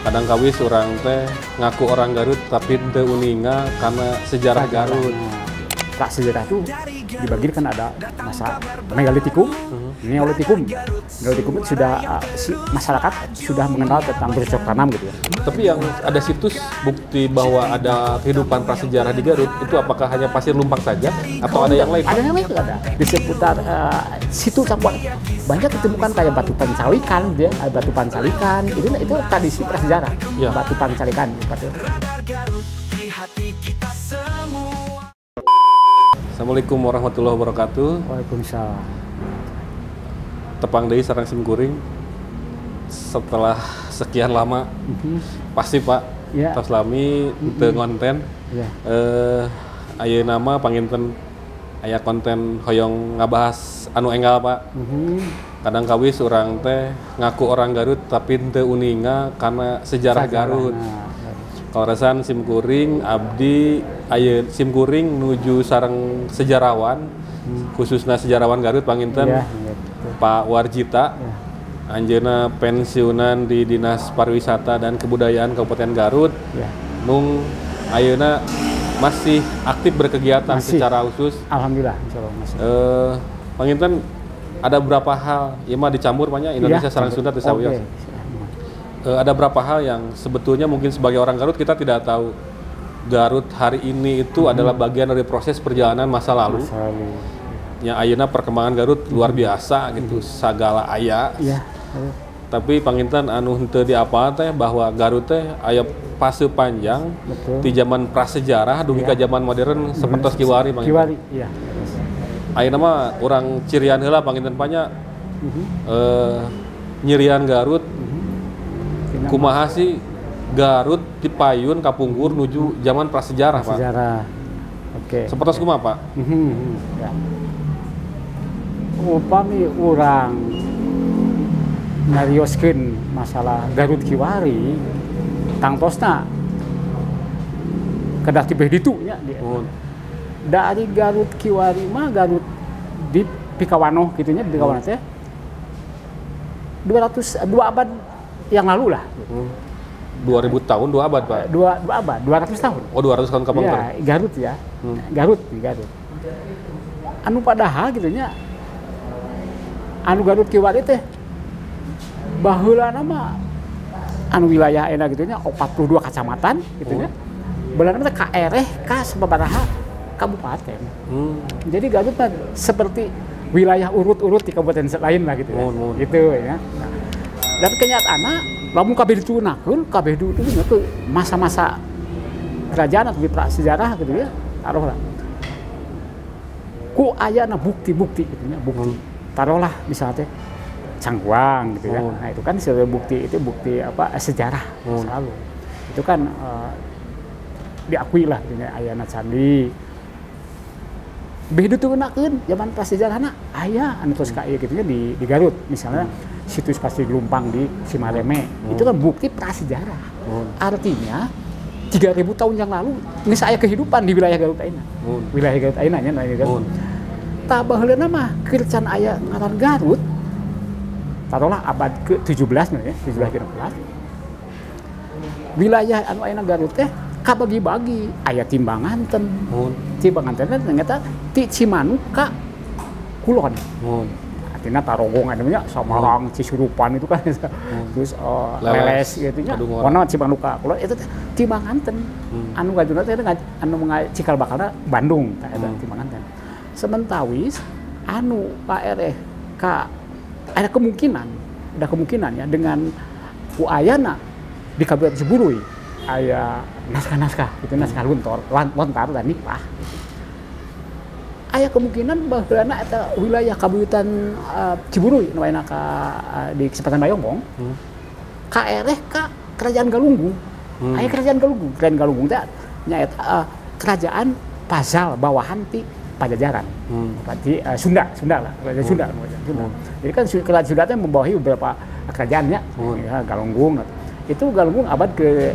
Kadang kawis orang teh ngaku orang Garut tapi teu uninga karena sejarah Garut. Pra sejarah itu dibagi kan ada masa Megalitikum, Neolitikum. Neolitikum itu sudah masyarakat sudah mengenal tentang bercocok tanam gitu ya. Tapi yang ada situs bukti bahwa ada kehidupan prasejarah di Garut itu apakah hanya pasir lumpang saja atau ada yang lain? Ada yang lain juga ada. Di seputar situ Campur banyak ditemukan kayak batu pancalikan, dia batu pancalikan. Itu tradisi prasejarah. Ya. Batu pancalikan gitu. Assalamualaikum warahmatullahi wabarakatuh. Waalaikumsalam. Tepang deui sareng simkuring setelah sekian lama. Pasti Pak, ya. Tos lami teu konten. Ya. Ayeuna mah panginten aya konten hoyong ngabahas anu enggal Pak. Kadang kawis urang teh ngaku orang Garut tapi teu uninga karena sejarah Garut. Kawasan simkuring abdi ayeuna simkuring nuju sareng sejarawan khususnya sejarawan Garut panginten ya, Pak Warjita ya. Anjeuna pensiunan di Dinas Pariwisata dan Kebudayaan Kabupaten Garut ya. Nung ayeuna masih aktif berkegiatan secara khusus. Alhamdulillah insyaallah masih. Panginten ada berapa hal ieu mah dicampur banyak Indonesia sareng Sunda teu sawios. Ada berapa hal yang sebetulnya mungkin sebagai orang Garut kita tidak tahu. Garut hari ini itu adalah bagian dari proses perjalanan masa lalu. Ya ayeuna perkembangan Garut luar biasa gitu, sagala aya. Ya. Tapi panginten anu henteu diapal teh bahwa Garut teh aya fase panjang di zaman prasejarah dugi ka zaman modern sapertos kiwari panginten. Kiwari, iya. Ayeuna mah urang cirian heula panginten panya nyirian Garut. Kumaha sih Garut dipayun kapungkur nuju zaman prasejarah Pak. Prasejarah. Oke. Sapertos kumaha Pak? Ya. Upami urang narioskeun masalah Garut Kiwari tangtosna kedah tibeh ditu nya dia. Dari Garut Kiwari mah Garut di Pikawanoh kitu nya di Pikawanoh teh 2 abad yang lalu lah. 2000 tahun, 2 abad Pak? 2 abad, 200 tahun. Oh 200 tahun kapang ya, Garut ya. Garut. Anu padahal gitu nya anu Garut Kiwari teh baheula nama anu wilayah enak gitu nya 42 kecamatan gitu nya. Belarna teh kaereh ka sababaraha kabupaten. Jadi Garut mah seperti wilayah urut-urut di kabupaten lain lah gitu ya. Gitu ya. Nah, dan kenyataannya lamun kabeh ditunakeun kabeh itu masa-masa kerajaan atau prasejarah gitu ya taruhlah ku ayana bukti-bukti gitu ya bukti taruhlah misalnya teh Cangkuang gitu ya nah itu kan sebagai bukti itu bukti apa sejarah selalu itu kan diakui lah gitu ya ayana candi begitu tunakeun zaman prasejarahna aya anu tos ka ieu kitu nya di Garut misalnya situs Pasir Lumpang di Cimareme itu kan bukti prasejarah. Artinya 3000 tahun yang lalu geus aya kehidupan di wilayah Garut ayeuna. Wilayah Garut ayeuna nya Garut. Tah baheulana mah keur can aya ngaran Garut. Taruhlah abad ke-17 nya ya, 17 ke 16. Wilayah anu ayeuna Garut teh kabagi-bagi aya Timbanganten. Timbanganten teh ternyata ti Cimanuk ka Kulon. Artinya Tarogong namanya Samarang, Cisurupan itu kan terus Leles gitu nya. Warna Cimanuk ka Kulon itu Timbanganten. Anu gaduna teh anu cikal bakalna Bandung tah eta Timbanganten. Sementawis anu kaereh ka ada kemungkinan ya dengan ku ayana di Kabupaten Ciburuy aya naskah-naskah itu naskah lontar dan nipah aya kemungkinan baheulana eta wilayah Kabupaten Ciburuy nu aya di Kesempatan Bayongbong kaereh ka Kerajaan Galunggung. Aya Kerajaan Galunggung teh nyaeta kerajaan Pazal bawahan ti Pajajaran. Berarti Sunda lah, Kerajaan Sunda. Jadi kan Kerajaan Sunda teh membawahi beberapa kerajaannya ya, Galunggung. Itu Galunggung abad ke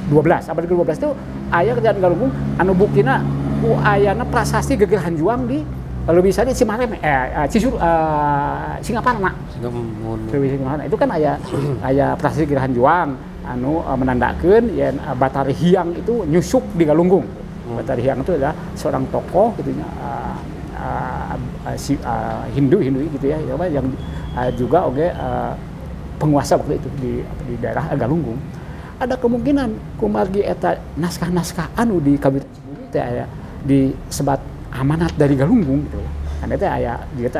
12. Abad ke-12 itu aya Kerajaan Galunggung anu buktina ku ayana prasasti Geger Hanjuang di Kalau bisa di Cimareme, Singaparna. Singaparna itu kan aya prasasti Gerahan Juang anu menandakeun yen Batari Hyang itu nyusup di Galunggung. Batari Hyang itu adalah seorang tokoh gitunya Hindu gitu ya, yang juga penguasa waktu itu di daerah Galunggung. Ada kemungkinan kumargi eta naskah-naskah anu di Kabupaten Ciburuy teh aya disebat amanat dari Galunggung gitu ya. Kan eta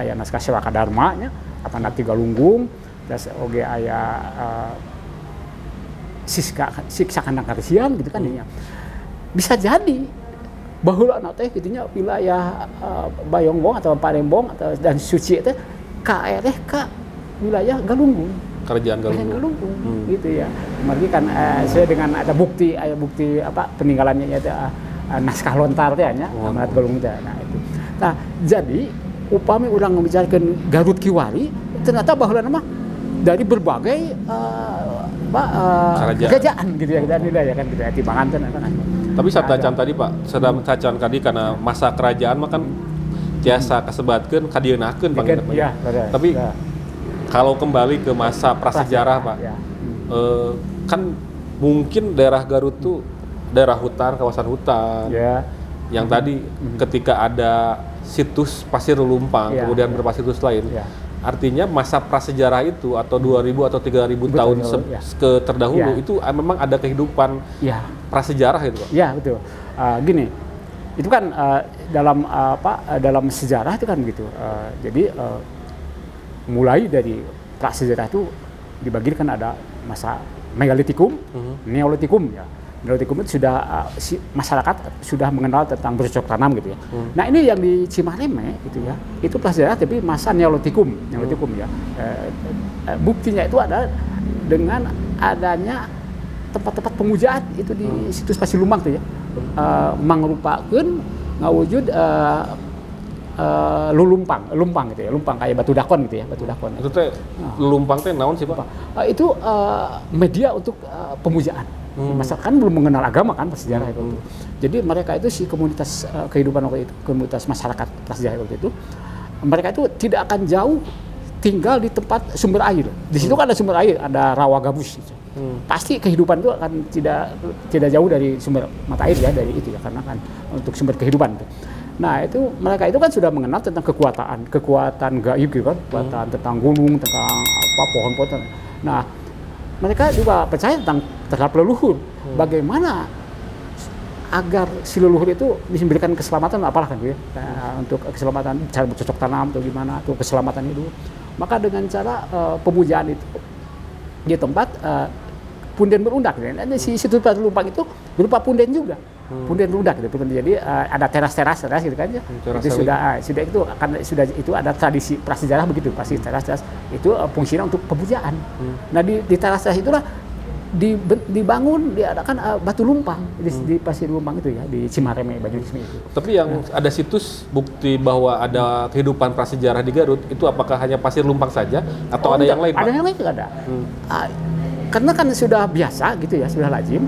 aya naskah Sewaka Dharma nya amanat di Galunggung, terus oge aya siksa kandang karesian gitu kan ya. Bisa jadi baheula na teh kitu nya wilayah Bayongbong atau Palembang atau dan Suci teh kaereh ka wilayah Galunggung. Kerajaan Galunggung. Gitu ya. Margi kan saya dengan ada bukti peninggalannya itu naskah lontar teh nya amanat Galunggung teh. Nah itu. Nah, jadi upami urang membicarakeun Garut Kiwari ternyata baheula mah dari berbagai kerajaan gitu ya dan ya kan gitu ya timbanganten kan. Tapi satacan tadi Pak, satacan tadi karena masa kerajaan mah kan tiasa kasebatkeun kadieunahkeun panggilna. Ya, tapi kalau kembali ke masa prasejarah Pak, kan mungkin daerah Garut tuh daerah hutan, kawasan hutan. Ya. Yang tadi ketika ada situs Pasir Lumpang, kemudian beberapa situs lain. Ya. Artinya masa prasejarah itu atau 2000 atau 3000 tahun terdahulu itu memang ada kehidupan prasejarah itu Pak. Iya, betul. Gini, itu kan dalam sejarah itu kan begitu. Jadi mulai dari prasejarah itu dibagikan ada masa Megalitikum, Neolitikum ya. Neolitikum itu sudah masyarakat sudah mengenal tentang bercocok tanam gitu ya. Nah ini yang di Cimareme gitu ya, itu prasejarah tapi masa Neolitikum ya. Buktinya itu ada dengan adanya tempat-tempat pemujaan itu di situs Pasir Lumbang tuh ya, mangrupakeun ngawujud lumpang gitu ya, lumpang kayak batu dakon gitu ya, batu dakon. Itu teh lumpang teh naon sih Pak? Itu media untuk pemujaan. Masyarakat kan belum mengenal agama kan prasejarah itu. Jadi mereka itu si komunitas kehidupan waktu itu, komunitas masyarakat prasejarah waktu itu, mereka itu tidak akan jauh tinggal di tempat sumber air. Di situ kan ada sumber air, ada rawa gabus. Gitu. Pasti kehidupan itu akan tidak jauh dari sumber mata air ya, dari itu ya, karena kan untuk sumber kehidupan. Nah itu mereka itu kan sudah mengenal tentang kekuatan gaib gitu kan, kekuatan tentang gunung, tentang pohon-pohon. Nah mereka juga percaya tentang terhadap leluhur. Bagaimana agar si leluhur itu diberikan keselamatan apalah kan ya, untuk keselamatan cara bercocok tanam atau gimana atau keselamatan itu. Maka dengan cara pemujaan itu di tempat punden berundak. Dan si situs Pasir Lumpang itu berupa punden juga. Punden berundak gitu. Jadi ada teras gitu kan ya. Itu sudah ada tradisi prasejarah begitu, pasti teras itu fungsinya untuk pemujaan. Nah di teras itulah dibangun, diadakan batu lumpang di Pasir Lumpang itu ya, di Cimareme Banyuwangi itu. Tapi yang ada situs bukti bahwa ada kehidupan prasejarah di Garut itu apakah hanya Pasir Lumpang saja atau ada yang lain Pak? Ada yang lain juga ada. Karena kan sudah biasa gitu ya, sudah lazim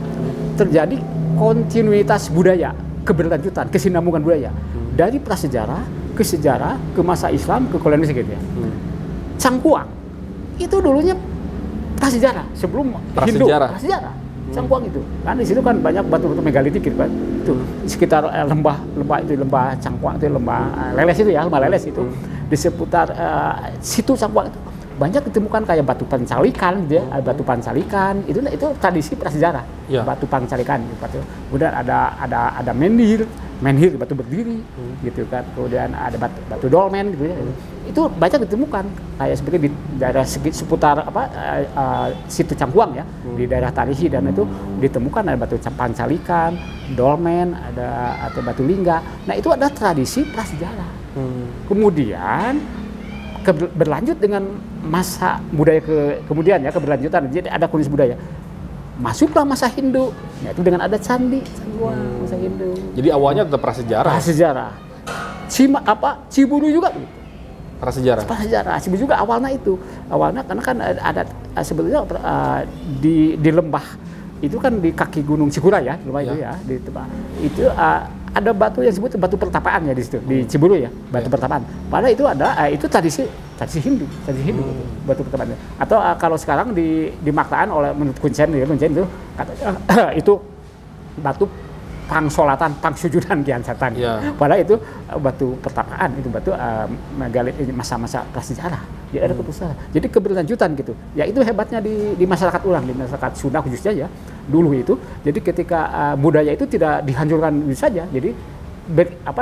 terjadi kontinuitas budaya, keberlanjutan, kesinambungan budaya dari prasejarah ke sejarah ke masa Islam ke kolonial gitu ya. Cangkuang itu dulunya prasejarah sebelum Hindu. Prasejarah. Cangkuang itu. Kan di situ kan banyak batu-batu megalitik gitu kan. Itu sekitar lembah Cangkuang itu, lembah Leles itu ya, lembah Leles itu. Di seputar situ Cangkuang itu banyak ditemukan kayak batu pancalikan gitu ya, batu pancalikan itu tradisi prasejarah. Ya. Batu pancalikan gitu. Kemudian ada menhir batu berdiri gitu kan. Kemudian ada batu dolmen gitu ya. Itu banyak ditemukan kayak seperti di daerah seputar situ Cangkuang ya, di daerah Tarihi, dan itu ditemukan ada batu pancalikan, dolmen, atau batu lingga. Nah, itu ada tradisi prasejarah. Kemudian berlanjut dengan masa budaya kemudian ya, keberlanjutan. Jadi ada kondisi budaya. Masuklah masa Hindu, yaitu dengan ada candi masa Hindu. Jadi awalnya tetap prasejarah. Prasejarah. Ciburuy juga prasejarah. Ciburuy juga awalnya itu. Awalnya karena kan ada sebetulnya di lembah itu kan di kaki Gunung Cikuray ya, lembah itu ya, di tempat itu ada batu yang disebut batu pertapaan ya di situ, di Ciburu ya, batu pertapaan. Padahal itu ada, itu tradisi Hindu, batu pertapaan. Atau kalau sekarang dimaknaan oleh menurut Kuncen itu katanya itu batu pangsolatan, pangsujudan Kian Santang. Padahal itu batu pertapaan, itu batu megalit masa-masa prasejarah. Ya ada keputusan. Jadi keberlanjutan gitu. Ya itu hebatnya di masyarakat orang, di masyarakat Sunda khususnya ya dulu itu. Jadi ketika budaya itu tidak dihancurkan saja, jadi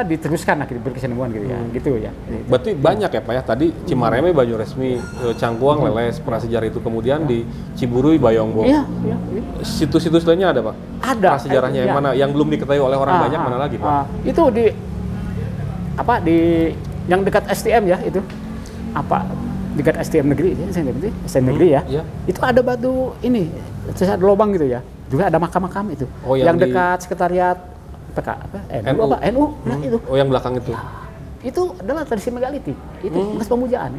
diteruskan gitu, berkesinambungan gitu ya, gitu ya. Berarti banyak ya Pak ya, tadi Cimareme, Banyuresmi, Cangkuang, Leles, prasejarah itu, kemudian di Ciburu, Bayongbo. Iya. Situs-situs lainnya ada Pak? Ada. Prasejarahnya yang mana, yang belum diketahui oleh orang banyak mana lagi Pak? Itu di yang dekat STM ya itu, dekat STM negeri, STM negeri ya. Itu ada batu ini, ada lubang gitu ya. Juga ada makam-makam itu. Yang dekat sekretariat NU. Nah itu. Yang belakang itu. Itu adalah tradisi megalitik. Itu bekas pemujaan.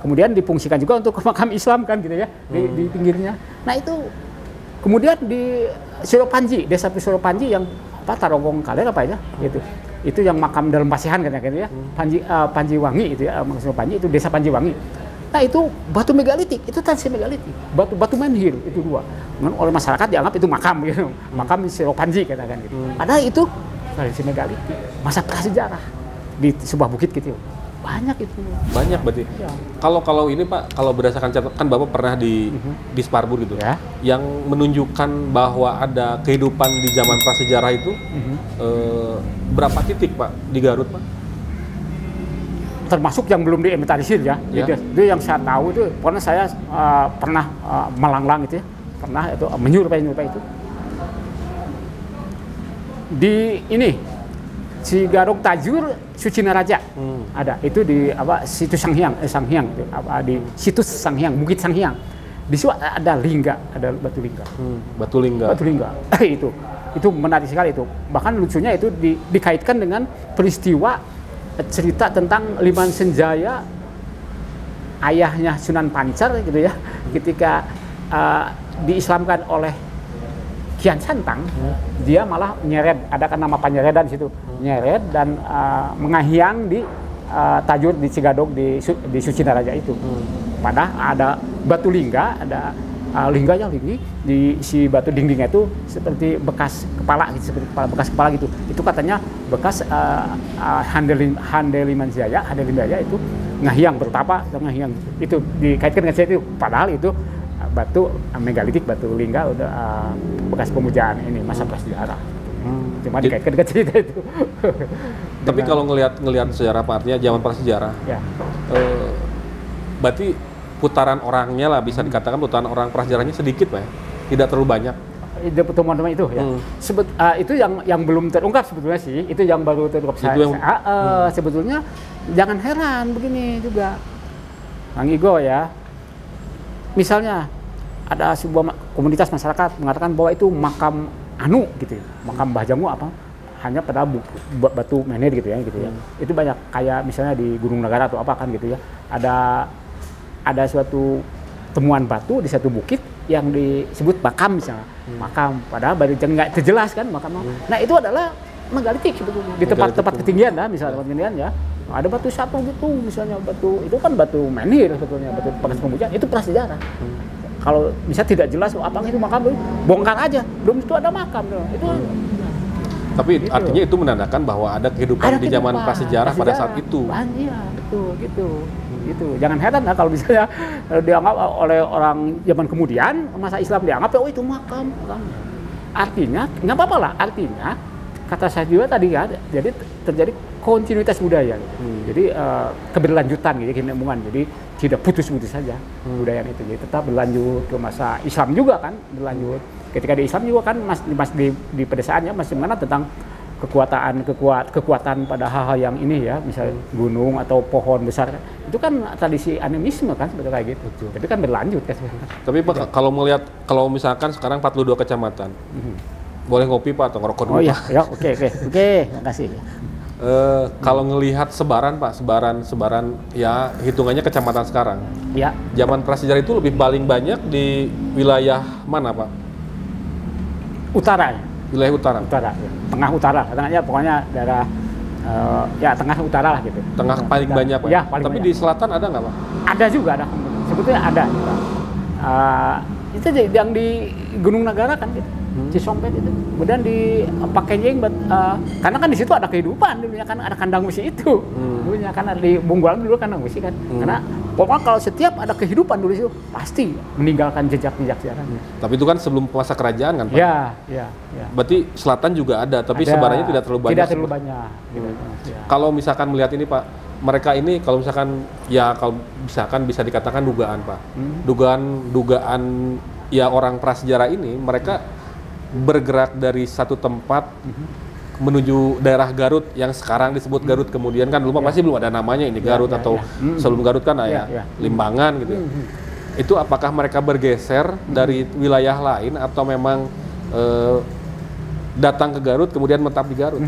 Kemudian difungsikan juga untuk makam Islam kan gitu ya, di pinggirnya. Nah itu kemudian di Suropanji, desa Suropanji yang Tarogong Kaler apa ya gitu. Itu yang makam dalam pasihan kan ya, Panjiwangi itu ya, maksudnya Panji itu desa Panjiwangi. Nah itu batu megalitik, itu tradisi megalitik, batu menhir itu dua. Oleh masyarakat dianggap itu makam gitu, makam Suropanji katakan gitu. Padahal itu tradisi megalitik, masa prasejarah di sebuah bukit gitu. Banyak itu. Banyak berarti. Ya. Kalau ini Pak, kalau berdasarkan catatan kan Bapak pernah di Sparbur gitu, ya, yang menunjukkan bahwa ada kehidupan di zaman prasejarah itu berapa titik Pak di Garut Pak? Termasuk yang belum diinventarisir ya. Itu yang saya tahu itu, karena saya pernah melanglang itu ya, pernah itu menyurupai itu. Di ini Cigaruk Tajur Sucinaraja ada itu di situs Sanghyang itu, di situs Sanghyang, Bukit Sanghyang. Di situ ada lingga, ada batu lingga. Batu lingga. Itu menarik sekali itu. Bahkan lucunya itu dikaitkan dengan peristiwa cerita tentang Liman Senjaya, ayahnya Sunan Pancar gitu ya, ketika diislamkan oleh Kian Santang, dia malah nyeret, ada kan nama penyeredan situ, nyeret dan mengahyang di Tajur di Cigadog di Sucinaraja itu. Padahal ada batu lingga, ada lingganya di si batu dindingnya itu seperti bekas kepala gitu, seperti bekas kepala gitu. Itu katanya bekas Handeliman Jaya itu ngahyang bertapa, ngahyang itu dikaitkan dengan itu. Padahal itu batu megalitik, batu lingga udah bekas pemujaan ini masa prasejarah. Cuma dikaitkan dengan cerita itu. Tapi kalau ngelihat sejarah Pak, artinya zaman prasejarah, ya. Berarti putaran orangnya lah, bisa dikatakan putaran orang prasejarahnya sedikit Pak ya? Tidak terlalu banyak. Teman-teman itu ya. Itu yang belum terungkap sebetulnya sih, itu yang baru terungkap sebetulnya jangan heran begini juga, Bang Igo ya. Misalnya ada sebuah komunitas masyarakat mengatakan bahwa itu makam anu gitu ya, makam Mbah Jamu hanya pada batu menhir gitu ya. Itu banyak, kayak misalnya di Gunung Negara atau apa kan gitu ya, ada suatu temuan batu di satu bukit yang disebut makam misalnya, makam, padahal baru nggak terjelas kan makam. Nah itu adalah megalitik sebetulnya di tempat ketinggian lah, misalnya tempat ketinggian ya, ada batu satu gitu misalnya, batu itu kan batu menhir sebetulnya, batu bekas pemujaan, itu prasejarah. Kalau misalnya tidak jelas apa itu makam, bongkar aja, belum itu ada makam itu. Tapi gitu. Artinya itu menandakan bahwa ada kehidupan di zaman prasejarah pada saat itu. Iya, betul gitu. Gitu. Jangan heran lah kalau misalnya dianggap oleh orang zaman kemudian, masa Islam dianggap oh itu makam. Artinya nggak apa-apa lah. Artinya kata saya juga tadi ya, jadi terjadi kontinuitas budaya. Jadi keberlanjutan gitu, kesinambungan. Jadi tidak putus-putus saja budaya itu. Jadi tetap berlanjut ke masa Islam juga kan, berlanjut. Ketika di Islam juga kan masih di pedesaannya masih mengenal tentang kekuatan pada hal-hal yang ini ya, misalnya gunung atau pohon besar, itu kan tradisi animisme kan sebetulnya kayak gitu. Tapi kan berlanjut kan. Tapi Pak, kalau misalkan sekarang 42 kecamatan, boleh ngopi Pak atau ngerokok dulu? Oh iya, ya, oke, makasih. Kalau ngelihat sebaran Pak, sebaran ya hitungannya kecamatan sekarang. Ya. Zaman prasejarah itu lebih paling banyak di wilayah mana Pak? Utara. Wilayah utara. Utara, ya. Tengah utara, tengahnya pokoknya daerah ya tengah utara lah gitu. Tengah paling banyak, Pak. Ya, paling Tapi banyak. di selatan ada nggak, Pak? Ada juga, ada. Sebetulnya ada juga. Itu yang di Gunung Nagara kan gitu. Cisompet itu. Kemudian di Pakenjing, karena kan di situ ada kehidupan dulunya, kan ada kandang besi itu. Dulunya kan di Bunggulang dulu kandang besi kan. Karena pokoknya kalau setiap ada kehidupan dulu itu pasti meninggalkan jejak-jejak sejarahnya. Tapi itu kan sebelum masa kerajaan kan, Pak? Ya. Berarti selatan juga ada, tapi Ada. sebarannya tidak terlalu banyak. Tidak terlalu banyak. Gitu. Ya. Kalau misalkan melihat ini, Pak, mereka ini kalau misalkan bisa dikatakan dugaan, Pak. Dugaan ya orang prasejarah ini mereka bergerak dari satu tempat menuju daerah Garut yang sekarang disebut Garut, kemudian kan dulu pasti belum ada namanya ini Garut atau sebelum Garut kan Limbangan gitu. Itu apakah mereka bergeser dari wilayah lain atau memang datang ke Garut kemudian menetap di Garut?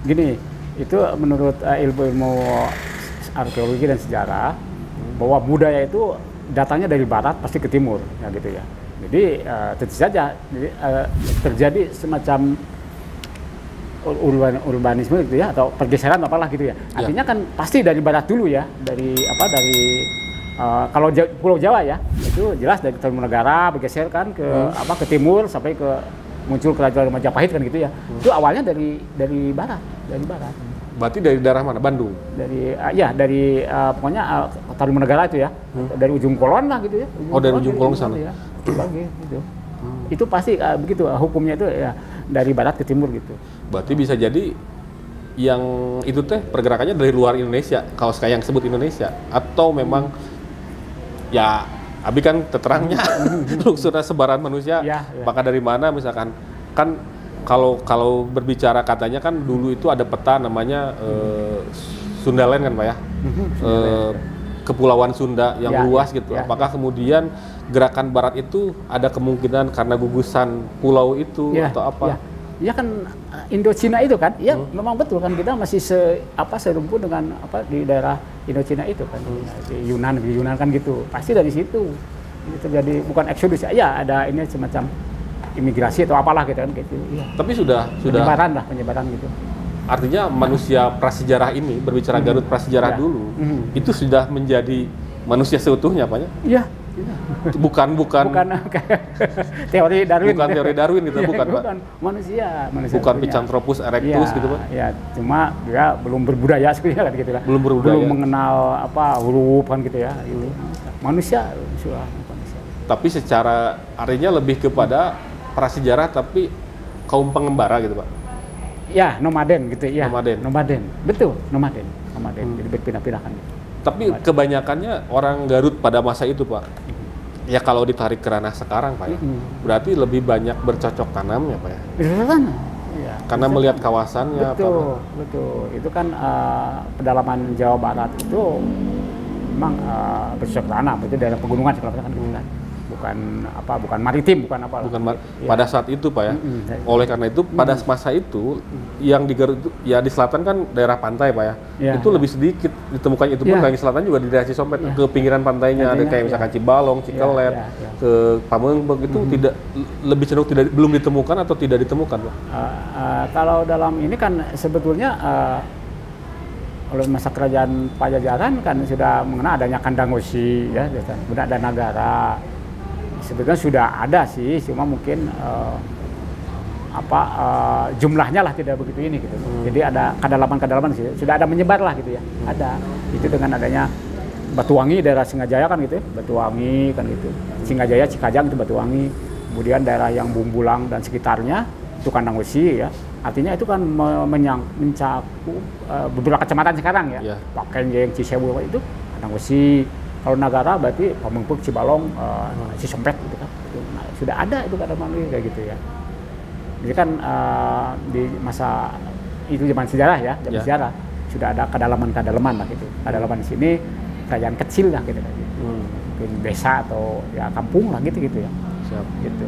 Gini, itu menurut ilmu arkeologi dan sejarah bahwa budaya itu datangnya dari barat pasti ke timur, ya gitu ya. Jadi tentu saja terjadi semacam urbanisme gitu ya, atau pergeseran apalah gitu ya. Artinya kan pasti dari barat dulu ya, dari kalau Pulau Jawa ya, itu jelas dari Tarumanegara bergeser kan ke timur sampai ke muncul kerajaan Majapahit kan gitu ya. Itu awalnya dari barat. Berarti dari daerah mana? Bandung? Dari pokoknya Tarumanegara itu ya, dari ujung Kulon lah gitu ya. Dari ujung Kulon sana. Ya. Gitu. Itu pasti begitu hukumnya itu ya, dari barat ke timur gitu. Berarti bisa jadi yang itu teh pergerakannya dari luar Indonesia, kalau kayak yang sebut Indonesia, atau memang ya abi kan terangnya luxurnya sebaran manusia, maka dari mana misalkan kan kalau berbicara katanya kan dulu itu ada peta namanya Sundaland kan Pak ya, Kepulauan Sunda yang luas gitu. Apakah kemudian gerakan Barat itu ada kemungkinan karena gugusan pulau itu atau apa? Ya kan Indochina itu kan, ya memang betul kan kita masih serumpun dengan di daerah Indochina itu kan, di Yunan kan gitu. Pasti dari situ ini terjadi, bukan eksodus ya, ada ini semacam imigrasi atau apalah gitu kan gitu. Ya. Tapi sudah penyebaran gitu. Artinya manusia prasejarah ini, berbicara Garut prasejarah dulu, itu sudah menjadi manusia seutuhnya, Pak ya? Iya. Bukan teori Darwin. Bukan teori Darwin gitu, bukan, Pak. Bukan manusia bukan Picanthropus erectus gitu, Pak. Ya, cuma dia belum berbudaya sebenarnya kan gitu lah. Belum mengenal huruf kan gitu ya. Gitu. Manusia manusia. Tapi secara artinya lebih kepada prasejarah tapi kaum pengembara gitu, Pak. Ya, nomaden gitu ya. Nomaden. Betul, nomaden. Jadi berpindah-pindah kan. Tapi kebanyakannya orang Garut pada masa itu, Pak. Ya kalau ditarik ke ranah sekarang, Pak ya. Berarti lebih banyak bercocok tanamnya, Pak ya. Bercocok tanam. Ya, karena melihat kawasannya. Betul. Itu kan pedalaman Jawa Barat itu memang bercocok tanam. Itu daerah pegunungan sekarang kan gitu kan. Bukan maritim, pada saat itu Pak ya. Oleh karena itu pada masa itu yang di Garut ya di selatan kan daerah pantai Pak ya. Itu lebih sedikit ditemukan, itu pun di selatan juga di daerah Cisompet ke pinggiran pantainya ada kayak misalkan Cibalong, Cikelet, ke Pamengbek itu lebih cenderung belum ditemukan atau tidak ditemukan Pak. Kalau dalam ini kan sebetulnya oleh masa kerajaan Pajajaran kan sudah mengenal adanya kandang wesi ya, kemudian ada nagara. Sebetulnya sudah ada sih, cuma mungkin jumlahnya lah tidak begitu ini gitu. Jadi ada kedalaman sih, sudah ada menyebar lah gitu ya. Ada. Itu dengan adanya Batuwangi, daerah Singajaya kan gitu, Batuwangi kan gitu. Singajaya, Cikajang itu Batuwangi. Kemudian daerah yang Bumbulang dan sekitarnya itu kandang wesi ya. Artinya itu kan mencakup beberapa kecamatan sekarang ya. Pakenjing, Cisewu itu kandang wesi. Kalau nagara berarti Pamengbek, Cibalong, Cisompet gitu kan. Nah, sudah ada itu kedalaman kayak gitu ya. Jadi kan di masa itu zaman sejarah ya, sejarah sudah ada kedalaman lah gitu. Kedalaman di sini kerajaan kecil lah gitu. Mungkin desa atau ya kampung lah gitu ya. Siap. Gitu.